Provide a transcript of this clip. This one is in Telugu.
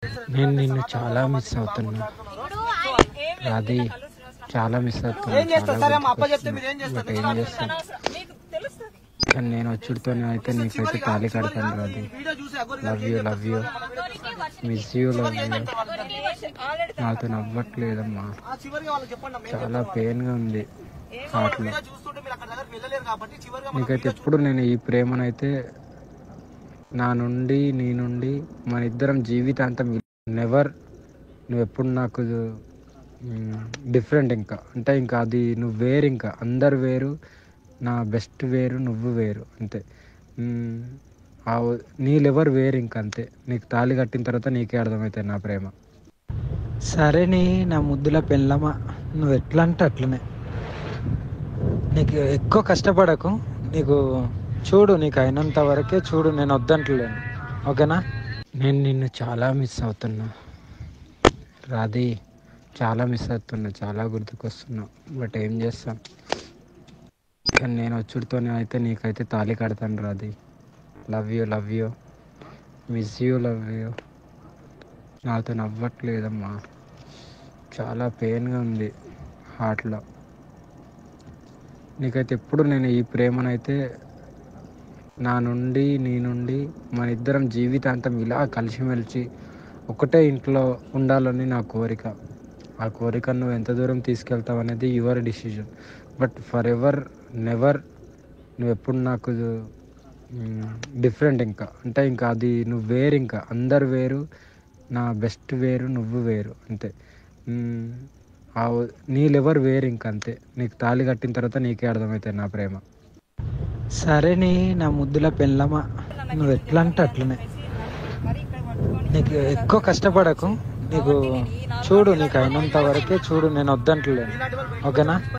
నేను నిన్ను చాలా మిస్ అవుతున్నా. అది చాలా మిస్ అవుతున్నా. బట్ ఏం చేస్తాను, కానీ నేను వచ్చుడితోనే అయితే నీకైతే తాళి కడతాను రాది. Love you, love you, miss you, love you. నాతో నవ్వట్లేదమ్మా, చాలా పెయిన్గా ఉంది హార్ట్లో. నీకైతే ఎప్పుడు నేను ఈ ప్రేమనైతే నా నుండి నీ నుండి మన ఇద్దరం జీవితాంతం నెవర్, నువ్వు ఎప్పుడు నాకు డిఫరెంట్, ఇంకా అంటే ఇంకా అది నువ్వు వేరు, ఇంకా అందరు వేరు, నా బెస్ట్ వేరు, నువ్వు వేరు అంతే. నీళ్ళెవరు వేరు, ఇంక అంతే. నీకు తాళి కట్టిన తర్వాత నీకే అర్థమవుతుంది నా ప్రేమ. సరే నీ నా ముద్దుల పెళ్ళమా, నువ్వు ఎట్లా అంటే అట్లనే. నీకు ఎక్కువ కష్టపడకు, నీకు చూడు, నీకు అయినంత వరకే చూడు, నేను వద్దంటలేను, ఓకేనా. నేను నిన్ను చాలా మిస్ అవుతున్నా రాధి, చాలా మిస్ అవుతున్నా, చాలా గుర్తుకొస్తున్నా. బట్ ఏం చేస్తాం, కానీ నేను వచ్చుడితోనే అయితే నీకైతే తాళి కడతాను రాధి. Love you, love you, miss you, love you. నాతో నవ్వట్లేదమ్మా, చాలా పెయిన్గా ఉంది హార్ట్లో. నీకైతే ఎప్పుడు నేను ఈ ప్రేమనైతే నా నుండి నీ నుండి మన ఇద్దరం జీవితాంతం ఇలా కలిసిమెలిసి ఒకటే ఇంట్లో ఉండాలని నా కోరిక. ఆ కోరిక నువ్వు ఎంత దూరం తీసుకెళ్తావు అనేది your decision. But for ever never, నువ్వు ఎప్పుడు నాకు డిఫరెంట్, ఇంకా అంటే ఇంకా అది నువ్వు వేరు, ఇంకా అందరు వేరు, నా బెస్ట్ వేరు, నువ్వు వేరు అంతే. నీళ్ళెవరు వేరు, ఇంక అంతే. నీకు తాళి కట్టిన తర్వాత నీకే అర్థమవుతుంది నా ప్రేమ. సరే నీ నా ముద్దుల పెళ్ళమా, నువ్వు ఎట్లా అంటే అట్లనే. నీకు ఎక్కువ కష్టపడకు, నీకు చూడు, నీకు అయినంత వరకే చూడు, నేను వద్దంటలేను, ఓకేనా.